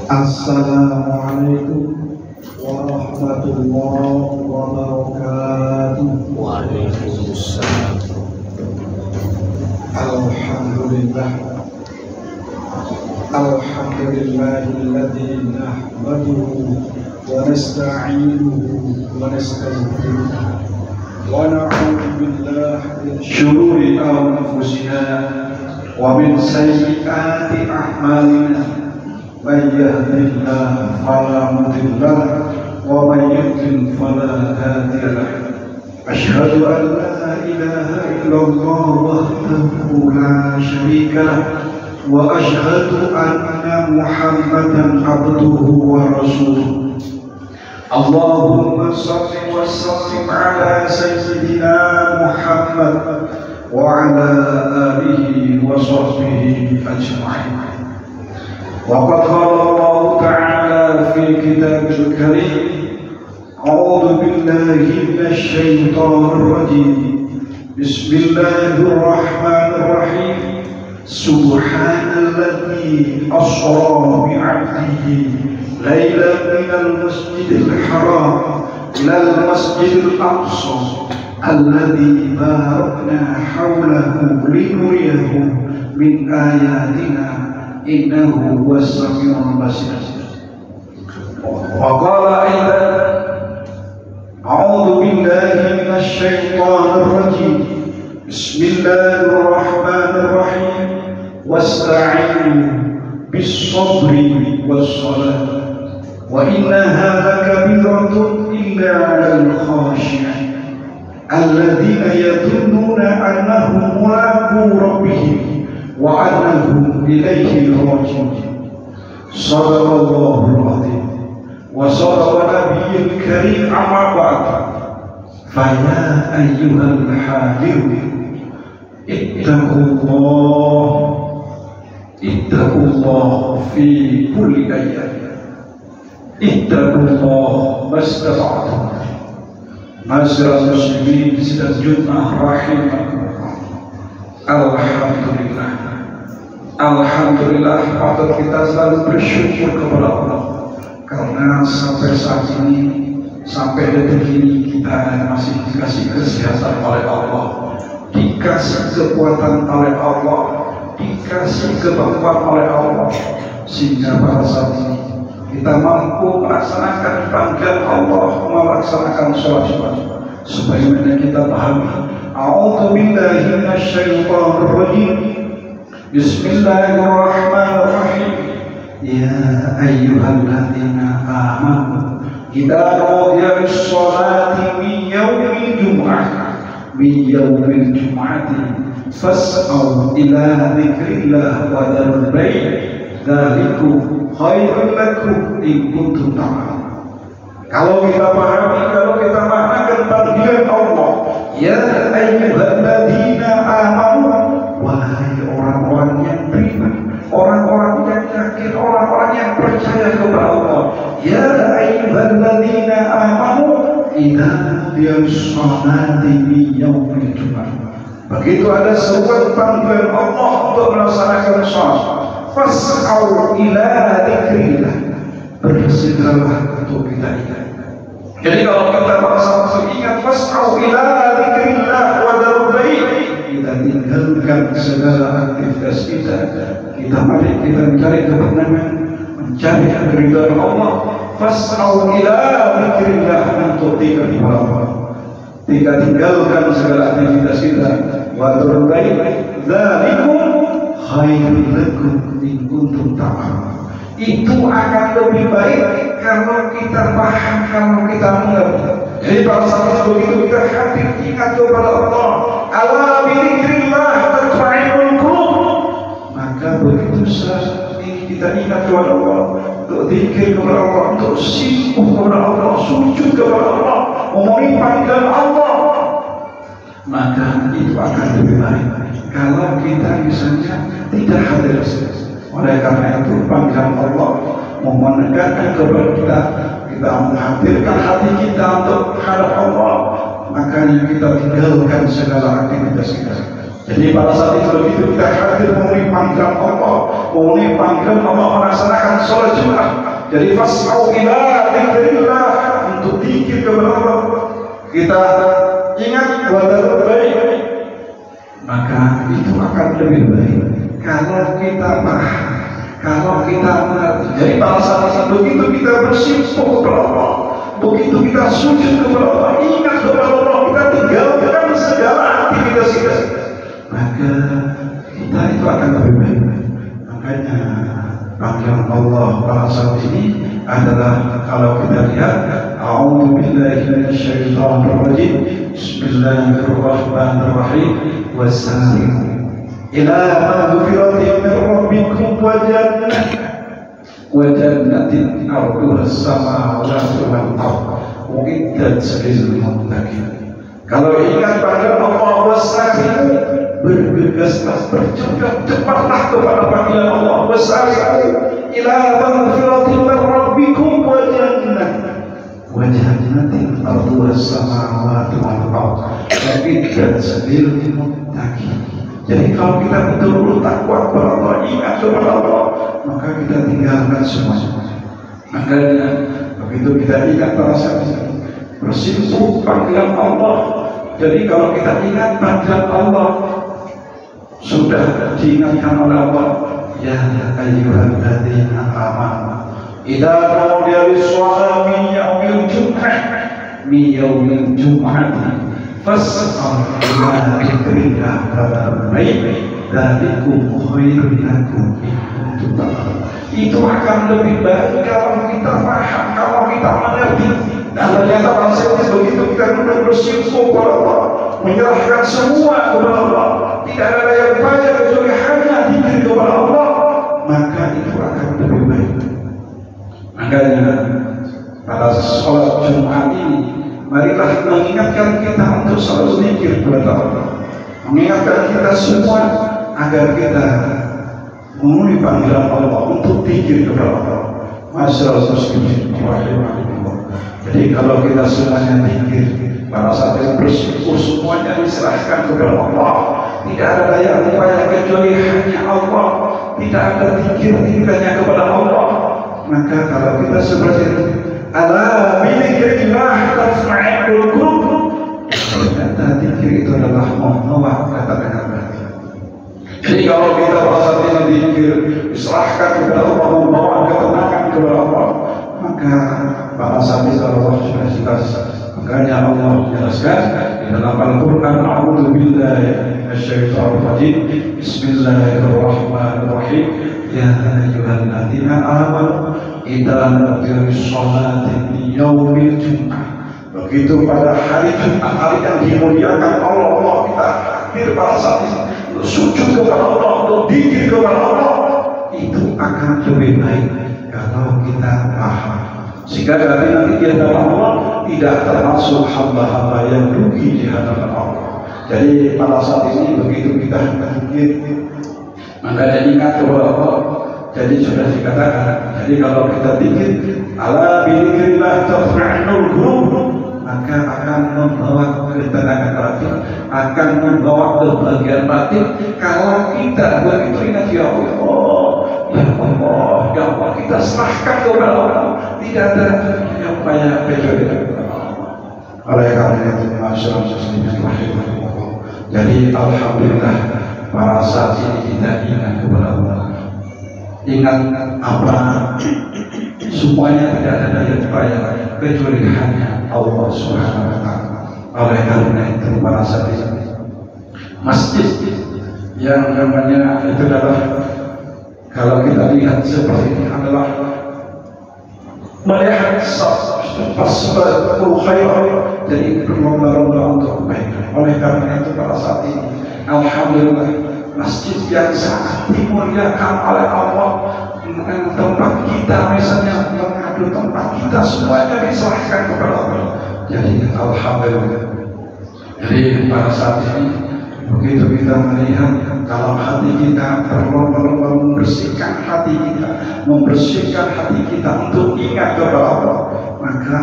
Assalamualaikum warahmatullahi wabarakatuh. Waalaikumsalam. Alhamdulillah. Alhamdulillahilladzi nahmaduhu wa nasta'inuhu wa nastaghfiruh wa na'udzu billahi min shururi anfusina wa min sayyiati a'malina. Man yahdihillahu fala mudilla lahu wa man yudlil fala hadiya lahu. Asyhadu an la ilaha illallah wahdahu la syarika lahu wa asyhadu anna Muhammadan abduhu wa rasuluh. Allahumma shalli wa sallim ala sayyidina Muhammad wa ala alihi wa sahbihi ajma'in. وقد قال الله تعالى في كتابه الكريم أعوذ بالله من الشيطان الرجيم بسم الله الرحمن الرحيم سبحان الذي أسرى بعبده ليلا من المسجد الحرام إلى المسجد الأقصى الذي باركنا حوله لنريه من آياتنا إنه هو السميع البصير. وقال أيضا أعوذ بالله من الشيطان الرجيم بسم الله الرحمن الرحيم واستعينوا بالصبر والصلاة وإنها لكبيرة إلا على الخاشعين الذين يظنون أنهم ملاقو ربهم وأنهم إليه راجعون. صدق الله العظيم وصدق نبي الكريم. أما بعد فيا أيها الحاضرون اتقوا الله في كل أيام. اتقوا الله ما استطعتم. Masyarakat muslimin sedang Jumat rahimakumullah. Alhamdulillah. Alhamdulillah, patut kita selalu bersyukur kepada Allah karena sampai saat ini, sampai detik ini kita masih dikasih kesehatan oleh Allah, dikasih kekuatan oleh Allah, dikasih kemampuan oleh Allah, sehingga pada saat ini kita mampu melaksanakan panggilan Allah, melaksanakan sholat Jumat. Sebagaimana kita pahami, a'udzu billahi minasyaitonir rajim. Bismillahirrahmanirrahim. Ya ayyuhalladzina amanu idza nudiya lis-sholati min yaumil jum'ati fas'au ila dzikrillah wa dzarul bai' dzalikum khairul lakum in kuntum ta'lamun. Kalau kita pahami, kalau kita maknakan panggilan Allah, ya ayyuhalladzina amanu, wahai orang-orang yang beriman, orang-orang yang yakin, orang-orang yang percaya kepada Allah. Ya ayyuhalladzina amanu idza bi'as-salati min yaumil jum'ah. Begitu ada seruan panggilan Allah untuk melaksanakan salat, fas'au ila dzikrillah, bersegeralah untuk kita ingat. Jadi kalau kita bersama ingat fas'au ila dzikrillah wa dzarul bai', kita tinggalkan segala aktivitas kita. Mari kita mencari kebenaran, mencari keridhaan Allah. Fas'au ila dzikrillah, untuk tinggal di Allah. Kita tinggalkan segala aktivitas kita. Wa dzarul bai', dzalikum khairul lakum in kuntum ta'lamun. Itu akan lebih baik kalau kita paham, kalau kita mengerti. Jadi pada saat begitu kita hadir ingat kepada Allah. Ala bi dzikrillah tatma'innul qulub. Maka begitu saat ini kita ingat kepada Allah, untuk zikir kepada Allah, untuk sibuk kepada Allah, sujud kepada Allah, memohon panggilan Allah, maka itu akan lebih baik kalau kita misalnya tidak hadir. Oleh karena itu panggilan Allah menekankan kepada kita, kita menghadirkan hati kita untuk hadap Allah, makanya kita tinggalkan segala aktivitas kita. Jadi pada saat itu begitu kita hadir memenuhi panggilan Allah, Ini panggilan Allah melaksanakan sholat Jumat. Jadi fas'au ila dzikrillah, untuk zikir kepada Allah. Kita ingat wadarul baik, maka itu akan lebih baik kalau kita paham, kalau kita mengerti. Jadi bahasa begitu kita bersimpuh kepada Allah, begitu kita sujud kepada Allah, ingat kepada Allah, kita tinggalkan segala aktivitas kita, maka kita itu akan lebih baik. Makanya panggilan Allah pada saat ini adalah, kalau kita lihat, a'udzu billahi minasyaitonir rajim, bismillahirrahmanirrahim, wassalamu ila maghfiratin min rabbikum wa jannatin arduha as-samawati wal ardh uiddat lil muttaqin. Kalau ingat pada Allah, wassalamu, bergegaslah, bercepat-cepatlah kepada panggilan Allah, wassalamu ila maghfiratin min rabbikum wa jannatin arduha as-samawati wal ardh uiddat lil muttaqin. Jadi kalau kita betul-betul takwa kepada Allah, ingat kepada Allah, maka kita tinggalkan semuanya. Makanya begitu kita ingat pada saat ini, bersimpuh panggilan Allah. Jadi kalau kita ingat panggilan Allah, sudah diingatkan oleh Allah, ya ayyuhalladzina amanu idza nudiya lis-sholati min yaumil jum'ati fas'au ila dzikrillah wa dzalikum khairun lakum in kuntum ta'lamun. Itu akan lebih baik kalau kita paham, kalau kita mengerti. Dan ternyata bangsa ini begitu kita sudah bersimpuh kepada Allah, menyerahkan semua kepada Allah, tidak ada yang upaya kecuali hanya zikir kepada Allah, maka itu akan lebih baik. Makanya pada sholat Jumat ini, marilah mengingatkan kita untuk selalu zikir kepada Allah, mengingatkan kita semua agar kita memenuhi panggilan Allah untuk zikir kepada Allah. Masyaallah muslimin rahimahullah. Jadi kalau kita semuanya zikir, pada saat yang bersyukur semuanya diserahkan kepada Allah, tidak ada daya upaya kecuali hanya Allah, tidak ada zikir-zikirnya kepada Allah. Maka kalau kita seperti itu, ala bidzikrillah tatma'innul qulub, ternyata zikir itu adalah membawa kata-kata batin. Jadi kalau kita pada saat ini zikir, diserahkan kepada Allah, membawa ketenangan kepada Allah, maka pada saat itu Allah sudah jelas. Makanya Allah menjelaskan di dalam Al-Quran, a'udzu billahi minasyaitonir rajim, bismillahirrahmanirrahim, ya ayyuhalladzina amanu idza nudiya lis-sholati min yaumil jum'ah. Begitu pada hari Jumat, hari yang dimuliakan Allah, kita hadir pada saat ini, sujud kepada Allah, untuk zikir kepada Allah, itu akan lebih baik kalau kita paham. Sehingga dari nanti di hadapan Allah tidak termasuk hamba-hamba yang rugi di hadapan Allah. Jadi pada saat ini begitu kita zikir, maka ingat kepada Allah. Jadi sudah dikatakan, jadi kalau kita zikir, ala bidzikrillah tatma'innul qulub, maka akan membawa ketenangan batin, akan membawa kebahagiaan batin. Kalau kita begitu ingat, ya Allah, ya Allah, ya Allah, kita serahkan kepada Allah, tidak ada yang upaya kecuali kepada Allah. Oleh karena itu, masyaallah muslimin rahimahullah. Jadi alhamdulillah pada saat ini kita ingat kepada Allah. Ingat apa? Semuanya tidak ada daya upaya kecuali hanya Allah Subhanahu wa Ta'ala. Oleh karena itu pada saat ini, masjid yang namanya itu adalah, kalau kita lihat seperti ini, adalah melihat asbabul khair, jadi berlomba-lomba untuk kebaikan. Oleh karena itu pada saat ini, alhamdulillah, masjid yang sangat dimuliakan oleh Allah, tempat kita misalnya mengadu, tempat kita semuanya diserahkan kepada Allah. Jadi alhamdulillah. Jadi pada saat ini begitu kita melihat, kalau hati kita berlomba-lomba membersihkan hati kita untuk ingat kepada Allah, maka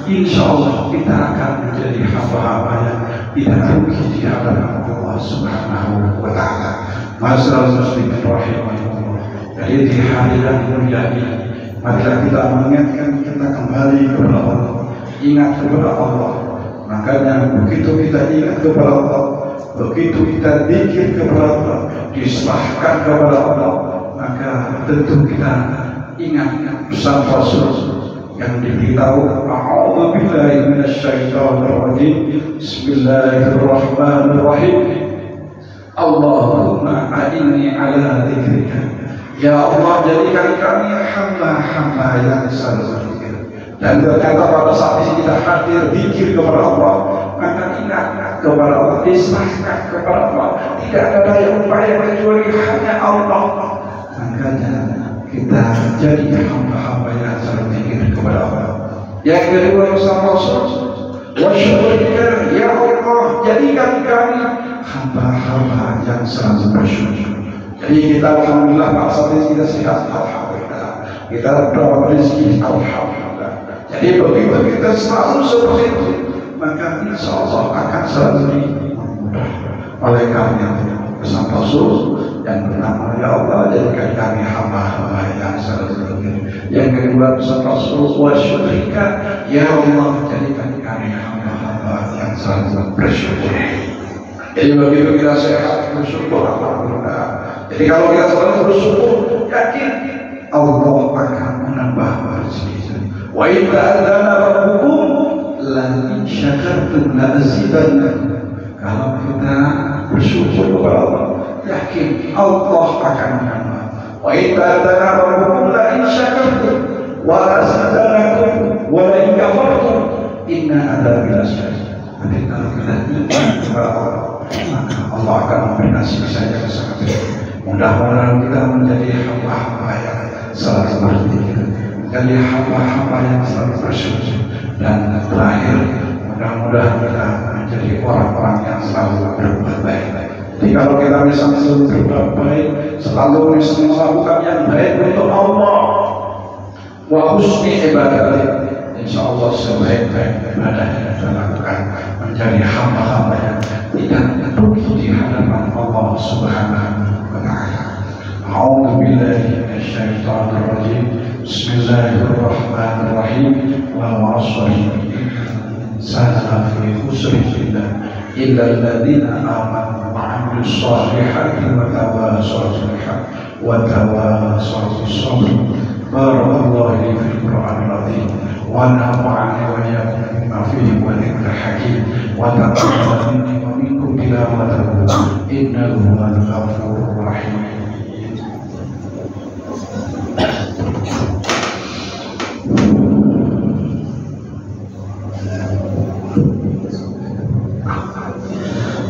insya Allah kita akan menjadi hamba-hamba yang tidak rugi di hadapan Allah Subhanahu wa Ta'ala. Masyaallah muslimin rahimahullah. Jadi di hari yang mulia ini, marilah kita mengingatkan kita kembali kepada Allah, ingat kepada Allah. Makanya begitu kita ingat kepada Allah, begitu kita zikir kepada Allah, diserahkan kepada Allah, maka tentu kita ingat pesan Rasul yang diberitahu, a'udzubillahi minasyaitonirrajim, bismillahirrahmanirrahim, Allahumma a'inni ala dzikrika. Ya Allah, jadikan kami hamba-hamba yang selalu berzikir. Dan ternyata pada saat ini kita hadir zikir kepada Allah, maka ingat kepada Allah, diserahkan kepada Allah. Tidak ada daya upaya kecuali hanya Allah. Makanya kita jadi hamba-hamba yang selalu zikir kepada Allah. Yang kedua, pesan Rasul, wa syukrika ya Allah, jadikan kami hamba-hamba yang selalu bersyukur. Jadi kita alhamdulillah pada saat ini kita sehat, alhamdulillah. Kita dapat rezeki, alhamdulillah. Jadi begitu kita selalu seperti itu, maka insya Allah akan selalu dimudah. Oleh karena pesan Rasul yang pertama, ya Allah, jadikan kami hamba-hamba yang selalu berzikir. Yang kedua, pesan Rasul, wa syukrika ya Allah, jadikan kami hamba-hamba yang selalu bersyukur. Jadi begitu kita sehat, bersyukur, alhamdulillah. Jadi kalau kita selalu bersyukur, yakin Allah akan menambah rezeki. Wa in ta'adzana rabbukum la in syakartum la azidannakum. Kalau kita bersyukur kepada Allah, yakin Allah akan menambah. Wa in ta'adzana rabbukum la in syakartum wa azidannakum wa la in kafartum inna adzabi lasyadid. Jadi kalau kita iman kepada Allah, maka Allah akan memberi nasib saja sangat baik. Mudah-mudahan kita menjadi hamba-hamba yang selalu berzikir, menjadi hamba-hamba yang selalu bersyukur, dan terakhir mudah-mudahan kita menjadi orang-orang yang selalu berbuat baik. Jadi kalau kita bisa selalu berbuat baik, selalu bisa melakukan yang baik untuk Allah, wa husni ibadah, insya Allah sebaik-baik ibadah yang kita lakukan menjadi hamba-hamba yang tidak terpuji di hadapan Allah Subhanahu wa ta'ala. A'udzu billahi minasyaitonir rajim. Bismillahirrahmanirrahim. Wal 'ashri insana lafi khusr illa alladziina aamanu wa 'amilus shalihati wa tawassaw bil haqqi wa tawassaw bis sabr. Barakallahu li fil Qur'anil 'azim wa nafa'ani wa iyyakum bima fihi wa dzikril hakim wa taqabbal minni wa minkum tilawatahu innahu huwal ghafurur rahim.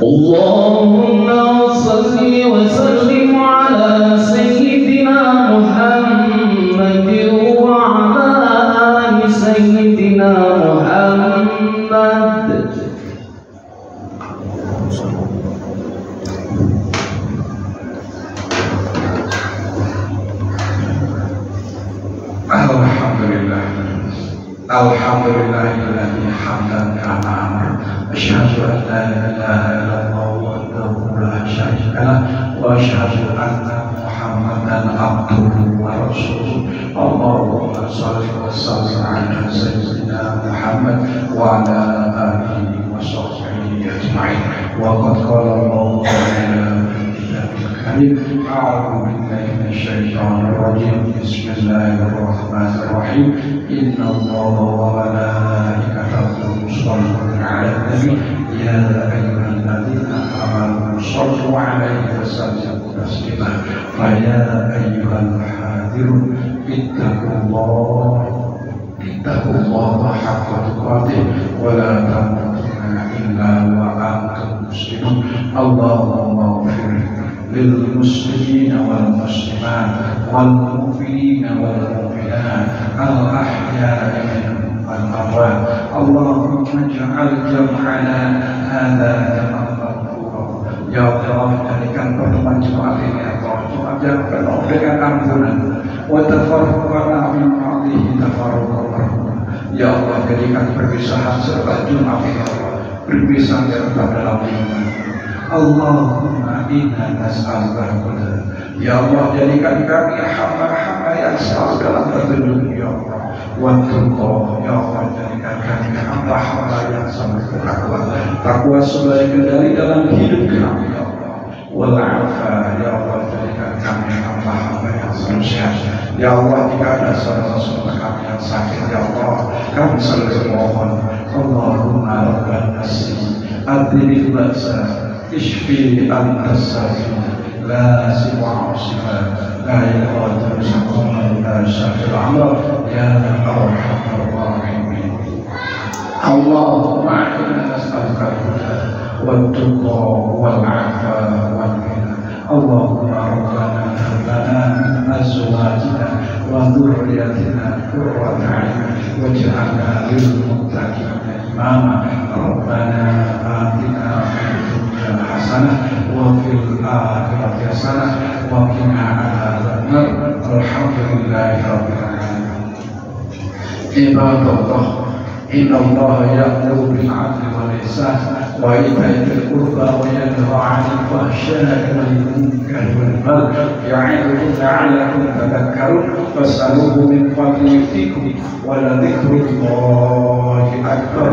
Allahumma salli wa sallim ala sayyidina Muhammad wa ala ali sayyidina Muhammad. Alhamdulillah, alhamdulillahilladzi hamdan kama amara. Asyhadu an la ilaha illallah wahdahu la syarika lah wa asyhadu anna Muhammadan abduhu wa rasuluh. Allahumma shalli wa sallim ala sayyidina Muhammad wa ala alihi wa sahbihi ajma'in. Wa qad qala Allahu ta'ala fi kitabil karim, a'udzu billahi minasyaitonir rajim. Bismillahirrahmanirrahim. Inna Allaha wa malaikatahu yusholluna 'alan nabi ya ayyuhalladzina amanu shallu 'alaihi wa sallimu taslima. Fa ya ayyuhal hadirun ittaqullaha haqqa tuqatih wa la tamutunna illa wa antum muslimun. Allahumma ighfir lil muslimina wal muslimat wal mu'minina wal mu'minat al ahya'i minhum wal amwat. Allahumma ij'al jam'ana hadza jam'an marfu'a. Ya Allah, jadikan pertemuan Jumat ini ya Allah Jumat yang penuh dengan ampunan. Wa tafarraqana min ba'dihi tafarruqan marfu'a. Ya Allah, jadikan perpisahan setelah Jumat ini ya Allah berpisah dalam iman. Allahumma inna nas'aluka al-huda Ya Allah, jadikan kami hamba-hamba yang selalu dalam petunjuk ya Allah. Wattaqwa ya Allah, jadikan kami hamba-hamba yang selalu bertakwa. Takwa sebagai kendali dalam hidup kami ya Allah. Wal afa ya Allah, jadikan kami hamba-hamba yang selalu sehat. Ya Allah, jika ada saudara-saudara kami yang sakit ya Allah, kami selalu mohon Allahumma rabban nasi adhil ba'sa ishfi al-tasafi لا سوى عاصفا لا يقاتل سقما لا شافي العمر يا ارحم الراحمين. اللهم انا نسالك الهدى والتقى والعفاف والغنى. اللهم ربنا هب لنا من ازواجنا وذريتنا قرة اعين واجعلنا للمتقين اماما. ربنا اتنا في الدنيا حسنه وفي الآخرة حسنة وقنا عذاب النار. الحمد لله رب العالمين. عباد الله، إن الله يأمر بالعدل والإحسان وإيتاء ذي القربى وينهى عن الفحشاء والمنكر والبغي يعظكم لعلكم تذكرون. فاسألوه من فضل يؤتكم ولذكر الله أكبر.